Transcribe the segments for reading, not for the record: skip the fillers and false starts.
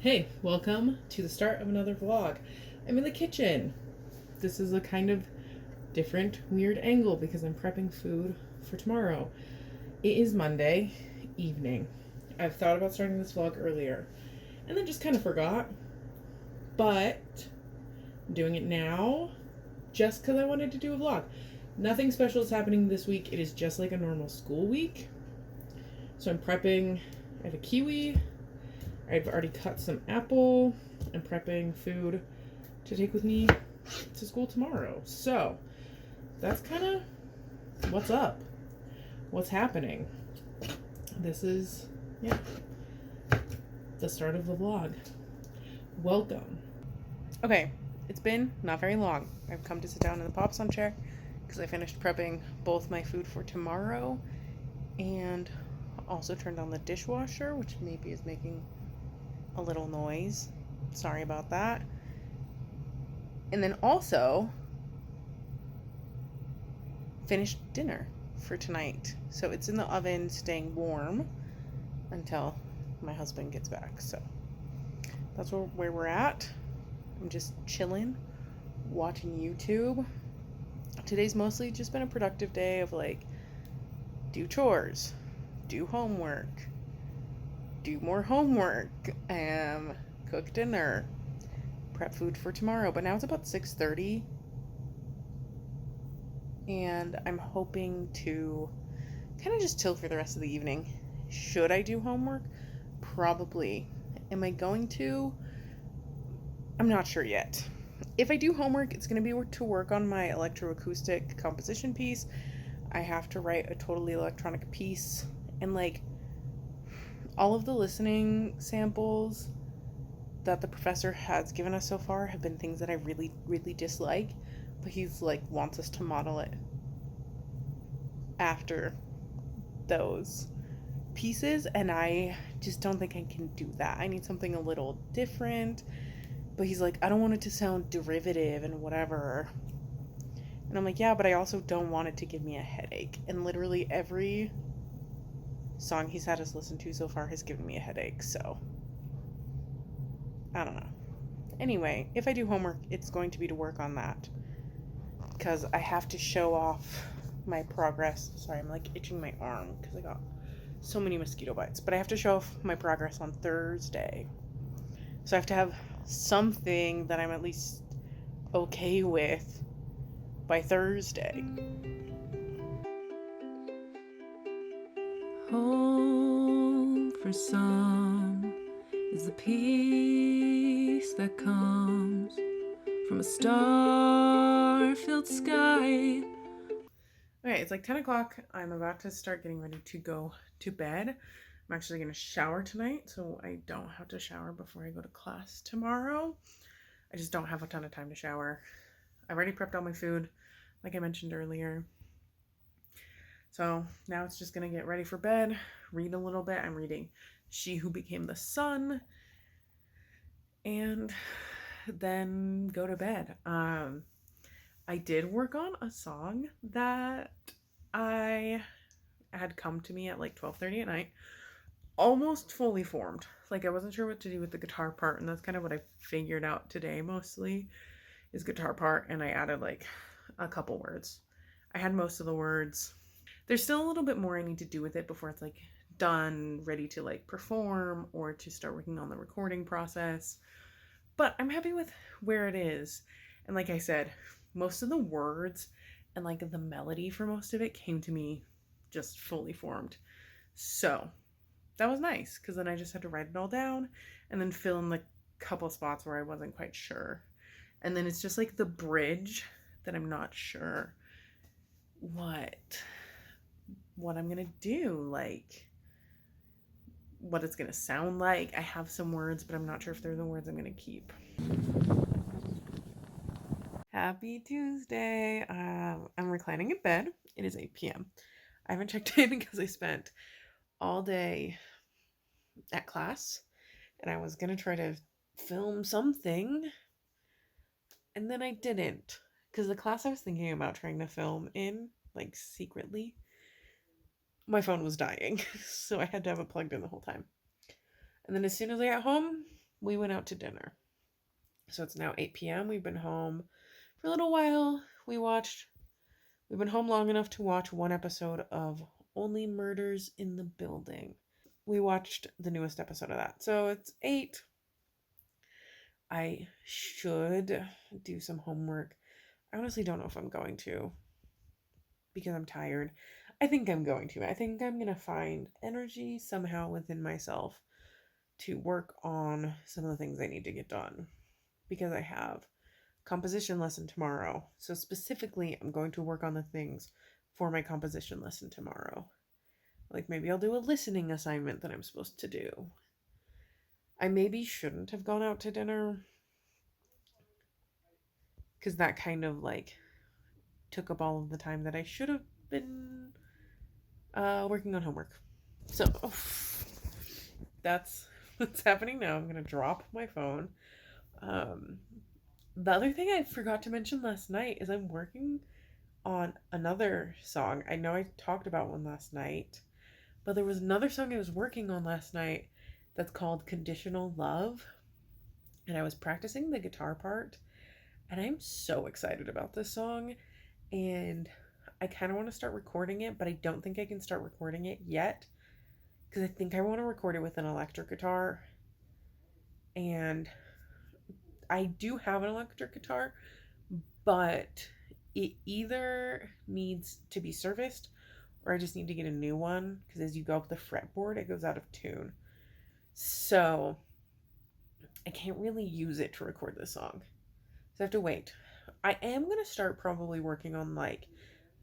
Hey, welcome to the start of another vlog. I'm in the kitchen. This is a kind of different, weird angle because I'm prepping food for tomorrow. It is Monday evening. I've thought about starting this vlog earlier and then just kind of forgot, but I'm doing it now just because I wanted to do a vlog. Nothing special is happening this week. It is just like a normal school week. So I'm prepping. I have a kiwi. I've already cut some apple. I'm prepping food to take with me to school tomorrow. So that's kind of what's up. What's happening. This is, the start of the vlog. Welcome. Okay, it's been not very long. I've come to sit down in the Pop Sun chair because I finished prepping both my food for tomorrow and also turned on the dishwasher, which maybe is making a little noise. Sorry about that. And then also finished dinner for tonight. So it's in the oven staying warm until my husband gets back. So that's where we're at. I'm just chilling, watching YouTube. Today's mostly just been a productive day of like do chores, do homework, do more homework, cook dinner, prep food for tomorrow. But now it's about 6:30 and I'm hoping to kind of just chill for the rest of the evening. Should I do homework? Probably. Am I going to? I'm not sure yet. If I do homework, it's going to be to work on my electroacoustic composition piece. I have to write a totally electronic piece, and like all of the listening samples that the professor has given us so far have been things that I really, really dislike, but he's like wants us to model it after those pieces, and I just don't think I can do that. I need something a little different, but he's like, I don't want it to sound derivative and whatever. And I'm like, yeah, but I also don't want it to give me a headache. And literally every song he's had us listen to so far has given me a headache, so I don't know. Anyway, if I do homework, it's going to be to work on that because I have to show off my progress. Sorry, I'm like itching my arm because I got so many mosquito bites, but I have to show off my progress on Thursday. So I have to have something that I'm at least okay with by Thursday. Home for some is the peace that comes from a star-filled sky. Okay, it's like 10 o'clock. I'm about to start getting ready to go to bed. I'm actually going to shower tonight, so I don't have to shower before I go to class tomorrow. I just don't have a ton of time to shower. I've already prepped all my food, like I mentioned earlier. So now it's just going to get ready for bed, read a little bit. I'm reading She Who Became the Sun, and then go to bed. I did work on a song that I had come to me at like 12:30 at night, almost fully formed. Like I wasn't sure what to do with the guitar part, and that's kind of what I figured out today mostly is guitar part, and I added like a couple words. I had most of the words. There's still a little bit more I need to do with it before it's like done, ready to like perform or to start working on the recording process. But I'm happy with where it is. And like I said, most of the words and like the melody for most of it came to me just fully formed. So that was nice because then I just had to write it all down and then fill in the couple spots where I wasn't quite sure. And then it's just like the bridge that I'm not sure what I'm gonna do, like what it's gonna sound like. I have some words, but I'm not sure if they're the words I'm gonna keep. Happy Tuesday. I'm reclining in bed. It is 8 p.m. I haven't checked in because I spent all day at class and I was gonna try to film something and then I didn't because the class I was thinking about trying to film in, like secretly, my phone was dying, so I had to have it plugged in the whole time. And then as soon as I got home, we went out to dinner. So it's now 8 p.m. We've been home for a little while. We've been home long enough to watch one episode of Only Murders in the Building. We watched the newest episode of that. So it's 8. I should do some homework. I honestly don't know if I'm going to because I'm tired. I think I'm going to. I think I'm going to find energy somehow within myself to work on some of the things I need to get done because I have composition lesson tomorrow. So specifically, I'm going to work on the things for my composition lesson tomorrow. Like maybe I'll do a listening assignment that I'm supposed to do. I maybe shouldn't have gone out to dinner because that kind of like took up all of the time that I should have been working on homework. So that's what's happening now. I'm gonna drop my phone. The other thing I forgot to mention last night is I'm working on another song. I know I talked about one last night, but there was another song I was working on last night that's called Conditional Love. And I was practicing the guitar part. And I'm so excited about this song. And I kind of want to start recording it, but I don't think I can start recording it yet. Because I think I want to record it with an electric guitar. And I do have an electric guitar, but it either needs to be serviced or I just need to get a new one because as you go up the fretboard, it goes out of tune. So I can't really use it to record this song. So I have to wait. I am going to start probably working on like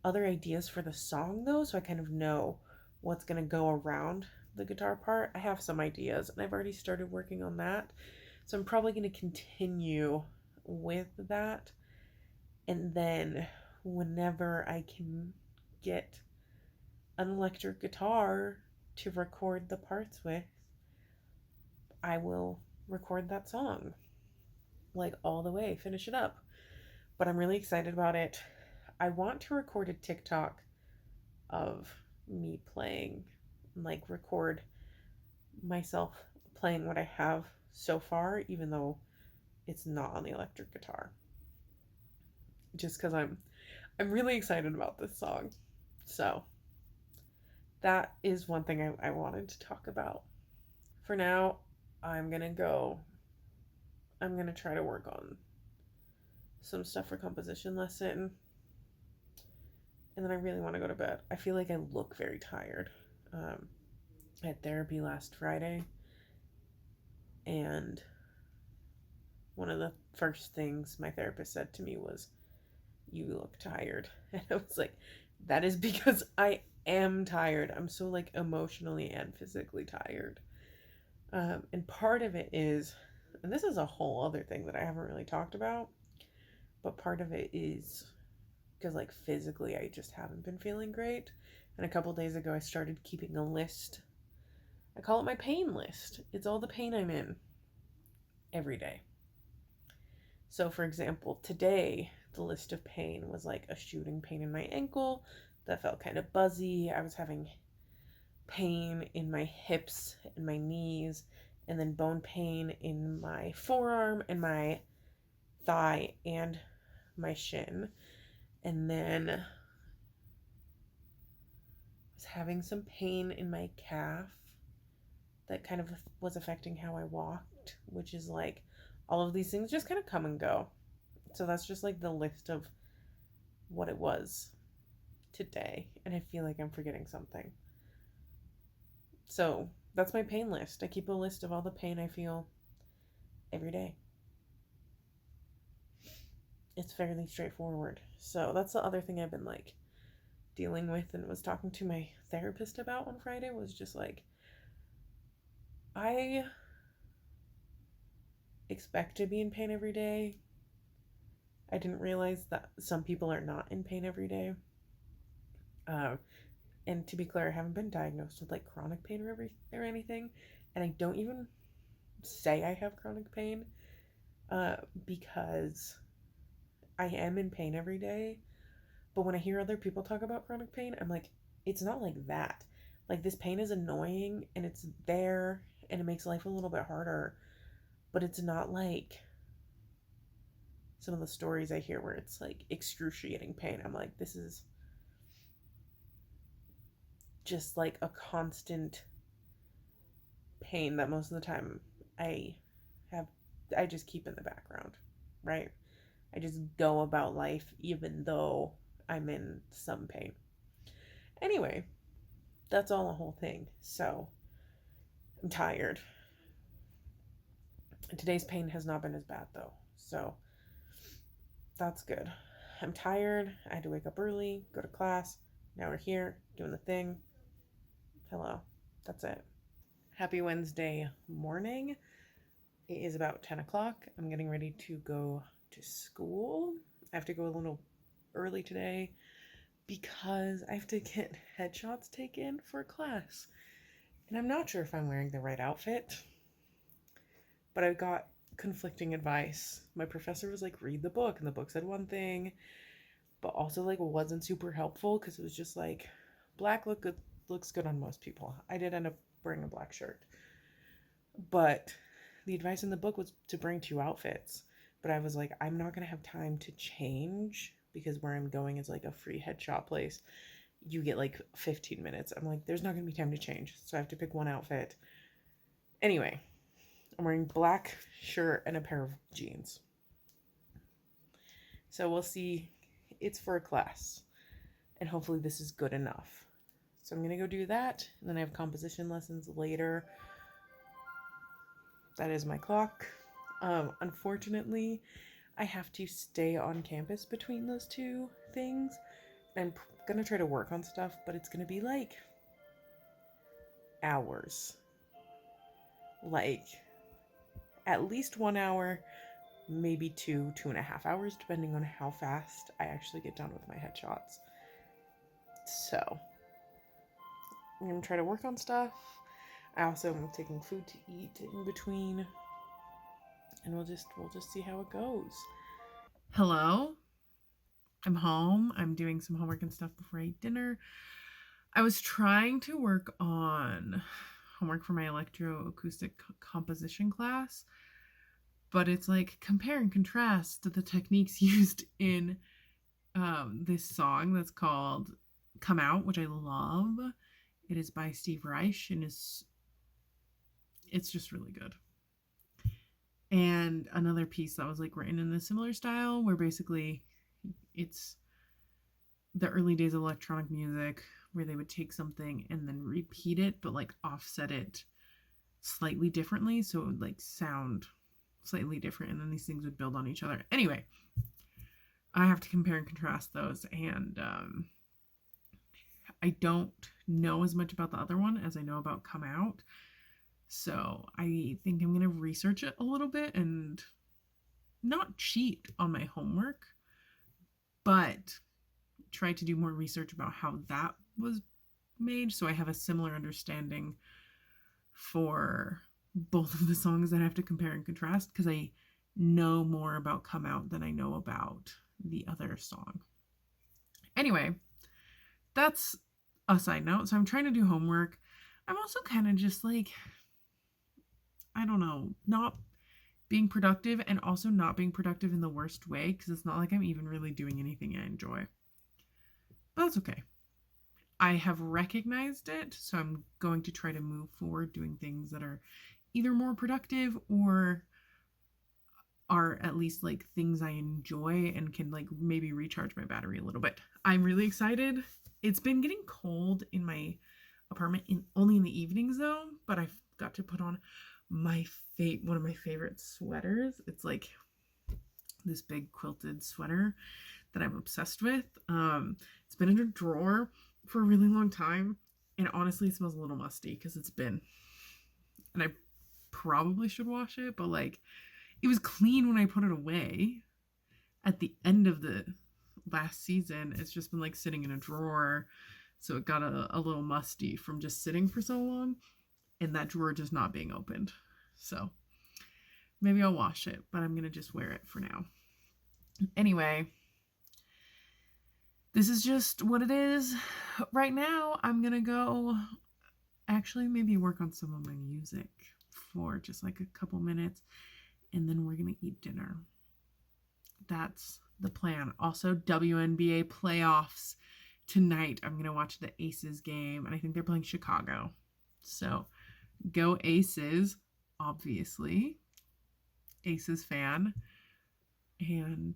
other ideas for the song though, so I kind of know what's going to go around the guitar part. I have some ideas and I've already started working on that. So I'm probably going to continue with that. And then whenever I can get an electric guitar to record the parts with, I will record that song. Like all the way, finish it up. But I'm really excited about it. I want to record a TikTok of me playing, like record myself playing what I have so far, even though it's not on the electric guitar. Just because I'm really excited about this song. So that is one thing I wanted to talk about. For now, I'm gonna try to work on some stuff for composition lesson. And then I really want to go to bed. I feel like I look very tired. I had therapy last Friday. And one of the first things my therapist said to me was, "You look tired." And I was like, that is because I am tired. I'm so like emotionally and physically tired. And part of it is, and this is a whole other thing that I haven't really talked about, but part of it is because like physically I just haven't been feeling great. And a couple days ago I started keeping a list. I call it my pain list. It's all the pain I'm in every day. So for example, today the list of pain was like a shooting pain in my ankle that felt kind of buzzy. I was having pain in my hips and my knees, and then bone pain in my forearm and my thigh and my shin. And then I was having some pain in my calf that kind of was affecting how I walked, which is like all of these things just kind of come and go. So that's just like the list of what it was today. And I feel like I'm forgetting something. So that's my pain list. I keep a list of all the pain I feel every day. It's fairly straightforward. So that's the other thing I've been like dealing with and was talking to my therapist about on Friday, was just like, I expect to be in pain every day. I didn't realize that some people are not in pain every day. And to be clear, I haven't been diagnosed with like chronic pain or anything. And I don't even say I have chronic pain because I am in pain every day. But when I hear other people talk about chronic pain, I'm like, it's not like that. Like this pain is annoying and it's there and it makes life a little bit harder. But it's not like some of the stories I hear where it's like excruciating pain. I'm like, this is just like a constant pain that most of the time I have, I just keep in the background, right? I just go about life even though I'm in some pain. Anyway, that's all the whole thing. So I'm tired. Today's pain has not been as bad though. So that's good. I'm tired. I had to wake up early, go to class. Now we're here doing the thing. Hello. That's it. Happy Wednesday morning. It is about 10 o'clock. I'm getting ready to go to school. I have to go a little early today because I have to get headshots taken for class. And I'm not sure if I'm wearing the right outfit, but I got conflicting advice. My professor was like, read the book, and the book said one thing, but also like wasn't super helpful because it was just like black looks good on most people. I did end up wearing a black shirt, but the advice in the book was to bring 2 outfits. But I was like, I'm not gonna have time to change because where I'm going is like a free headshot place. You get like 15 minutes. I'm like, there's not gonna be time to change, so I have to pick one outfit. Anyway, I'm wearing black shirt and a pair of jeans. So we'll see. It's for a class, and hopefully this is good enough. So I'm gonna go do that, and then I have composition lessons later. That is my clock. Unfortunately, I have to stay on campus between those 2 things. I'm gonna try to work on stuff, but it's gonna be like hours. Like at least 1 hour, maybe 2.5 hours, depending on how fast I actually get done with my headshots. So I'm gonna try to work on stuff. I also am taking food to eat in between, and we'll just see how it goes. Hello, I'm home. I'm doing some homework and stuff before I eat dinner. I was trying to work on homework for my electroacoustic composition class, but it's like compare and contrast the techniques used in this song that's called Come Out, which I love. It is by Steve Reich, and it's just really good. And another piece that was like written in a similar style, where basically it's the early days of electronic music, where they would take something and then repeat it, but like offset it slightly differently, so it would like sound slightly different, and then these things would build on each other. Anyway, I have to compare and contrast those, and I don't know as much about the other one as I know about Come Out, so I think I'm gonna research it a little bit and not cheat on my homework, but try to do more research about how that was made, so I have a similar understanding for both of the songs that I have to compare and contrast, because I know more about Come Out than I know about the other song. Anyway, that's a side note. So I'm trying to do homework. I'm also kind of just like, I don't know, not being productive, and also not being productive in the worst way, because it's not like I'm even really doing anything I enjoy. But that's okay. I have recognized it, so I'm going to try to move forward doing things that are either more productive or are at least like things I enjoy and can like maybe recharge my battery a little bit. I'm really excited. It's been getting cold in my apartment only in the evenings though, but I've got to put on one of my favorite sweaters. It's like this big quilted sweater that I'm obsessed with. It's been in a drawer for a really long time, and honestly it smells a little musty because it's been, and I probably should wash it, but like it was clean when I put it away at the end of the last season. It's just been like sitting in a drawer, so it got a little musty from just sitting for so long, and that drawer just not being opened. So maybe I'll wash it, but I'm gonna just wear it for now. Anyway, this is just what it is right now. I'm gonna go actually maybe work on some of my music for just like a couple minutes, and then we're going to eat dinner. That's the plan. Also, WNBA playoffs tonight. I'm going to watch the Aces game, and I think they're playing Chicago. So, go Aces, obviously. Aces fan. And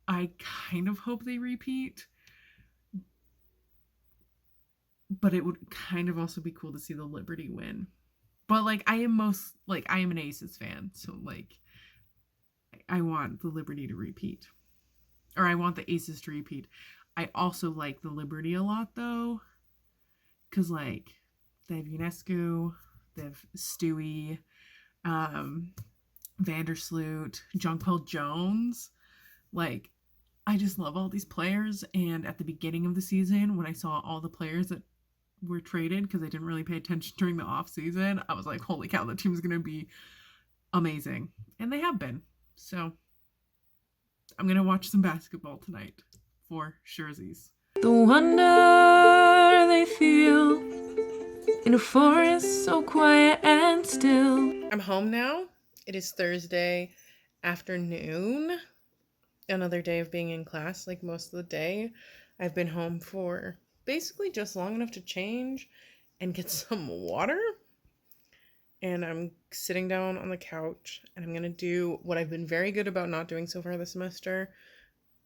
I kind of hope they repeat. But it would kind of also be cool to see the Liberty win. But, like, I am an Aces fan. So, like, I want the Liberty to repeat. Or I want the Aces to repeat. I also like the Liberty a lot, though. Because, like, they have UNESCO, they have Stewie, Vandersloot, Jonquel Jones. Like, I just love all these players. And at the beginning of the season, when I saw all the players that were traded, because I didn't really pay attention during the off season, I was like, holy cow, the team's going to be amazing. And they have been. So I'm going to watch some basketball tonight for surezies. The wonder they feel in a forest so quiet and still. I'm home now. It is Thursday afternoon. Another day of being in class, like most of the day. I've been home for basically just long enough to change and get some water. And I'm sitting down on the couch and I'm going to do what I've been very good about not doing so far this semester,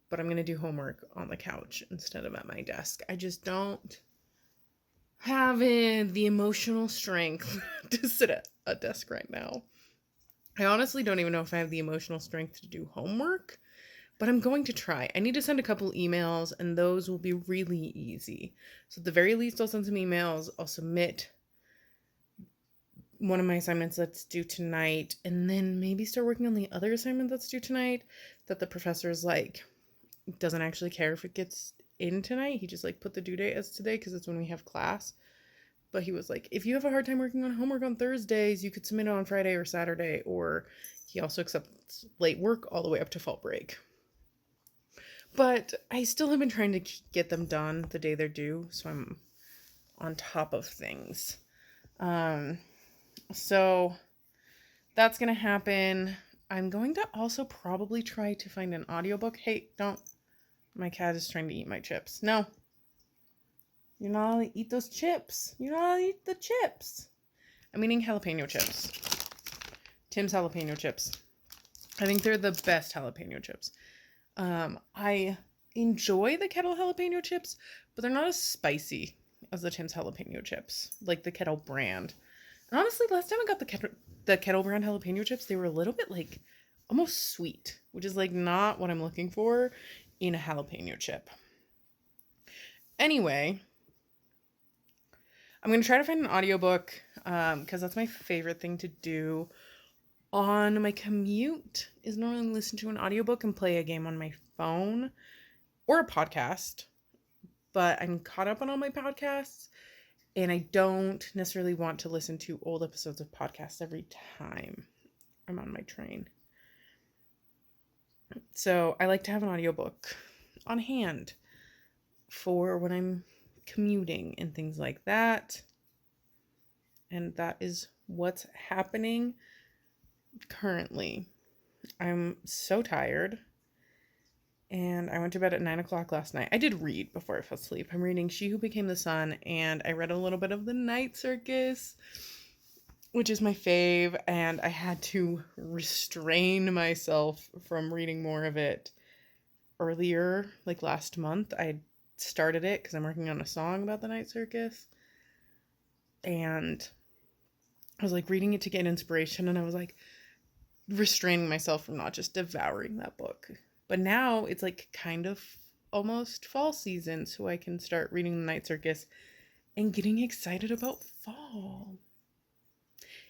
but I'm going to do homework on the couch instead of at my desk. I just don't have the emotional strength to sit at a desk right now. I honestly don't even know if I have the emotional strength to do homework, but I'm going to try. I need to send a couple emails, and those will be really easy. So at the very least, I'll send some emails. I'll submit one of my assignments that's due tonight, and then maybe start working on the other assignment that's due tonight that the professor's like, doesn't actually care if it gets in tonight. He just like put the due date as today because it's when we have class. But he was like, if you have a hard time working on homework on Thursdays, you could submit it on Friday or Saturday, or he also accepts late work all the way up to fall break. But I still have been trying to get them done the day they're due, so I'm on top of things. So that's going to happen. I'm going to also probably try to find an audiobook. Hey, don't. My cat is trying to eat my chips. No. You're not allowed to eat those chips. You're not allowed to eat the chips. I'm eating jalapeno chips. Tim's jalapeno chips. I think they're the best jalapeno chips. I enjoy the Kettle jalapeno chips, but they're not as spicy as the Tim's jalapeno chips, like the Kettle brand. And honestly, last time I got the Kettle brand jalapeno chips, they were a little bit like almost sweet, which is like not what I'm looking for in a jalapeno chip. Anyway, I'm going to try to find an audiobook because that's my favorite thing to do on my commute is normally listen to an audiobook and play a game on my phone or a podcast. But I'm caught up on all my podcasts, and I don't necessarily want to listen to old episodes of podcasts every time I'm on my train. So I like to have an audiobook on hand for when I'm commuting and things like that. And that is what's happening currently. I'm so tired. And I went to bed at 9 o'clock last night. I did read before I fell asleep. I'm reading She Who Became the Sun, and I read a little bit of The Night Circus, which is my fave, and I had to restrain myself from reading more of it earlier, like last month. I started it because I'm working on a song about The Night Circus, and I was like reading it to get inspiration, and I was like restraining myself from not just devouring that book. But now it's like kind of almost fall season, so I can start reading The Night Circus and getting excited about fall.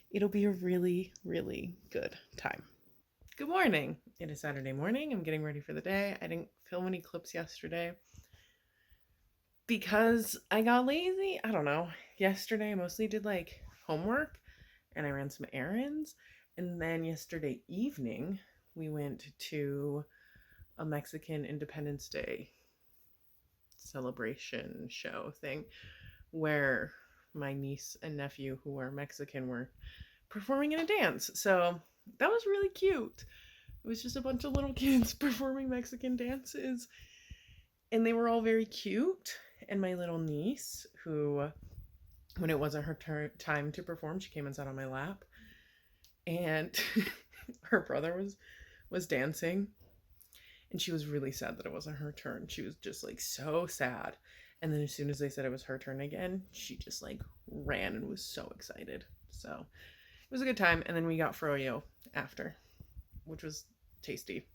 It'll be a really, really good time. Good morning. It is Saturday morning. I'm getting ready for the day. I didn't film any clips yesterday because I got lazy. I don't know. Yesterday I mostly did like homework and I ran some errands. And then yesterday evening we went to a Mexican Independence Day celebration show thing where my niece and nephew who are Mexican were performing in a dance. So that was really cute. It was just a bunch of little kids performing Mexican dances, and they were all very cute. And my little niece, who, when it wasn't her time to perform, she came and sat on my lap, and her brother was dancing, and she was really sad that it wasn't her turn. She was just like so sad. And then as soon as they said it was her turn again, she just like ran and was so excited. So it was a good time. And then we got froyo after, which was tasty.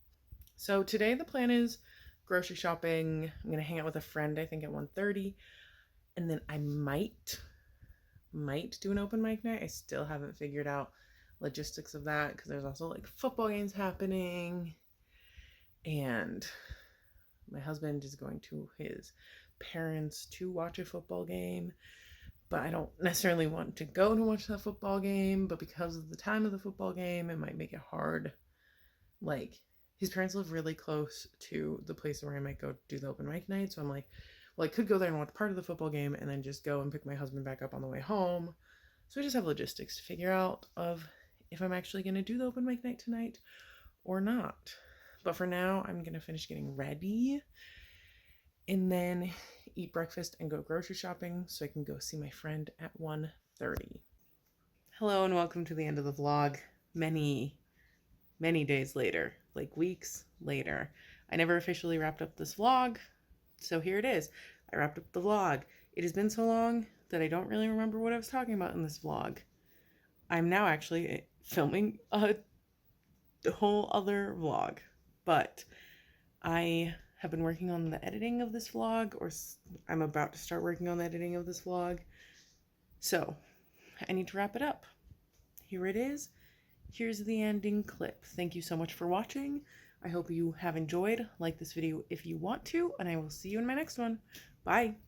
So today the plan is grocery shopping. I'm gonna hang out with a friend, I think at 1:30, and then I might do an open mic night. I still haven't figured out logistics of that because there's also like football games happening, and my husband is going to his parents to watch a football game, but I don't necessarily want to go to watch that football game, but because of the time of the football game, it might make it hard. Like, his parents live really close to the place where I might go do the open mic night, so I'm like, well, I could go there and watch part of the football game and then just go and pick my husband back up on the way home. So I just have logistics to figure out of if I'm actually going to do the open mic night tonight or not. But for now, I'm going to finish getting ready and then eat breakfast and go grocery shopping so I can go see my friend at 1:30. Hello and welcome to the end of the vlog. Many days later, like weeks later. I never officially wrapped up this vlog, so here it is. I wrapped up the vlog. It has been so long that I don't really remember what I was talking about in this vlog. I'm now actually filming a whole other vlog, but I have been working on the editing of this vlog, or I'm about to start working on the editing of this vlog. So I need to wrap it up. Here it is. Here's the ending clip. Thank you so much for watching. I hope you have enjoyed. Like this video if you want to, and I will see you in my next one. Bye.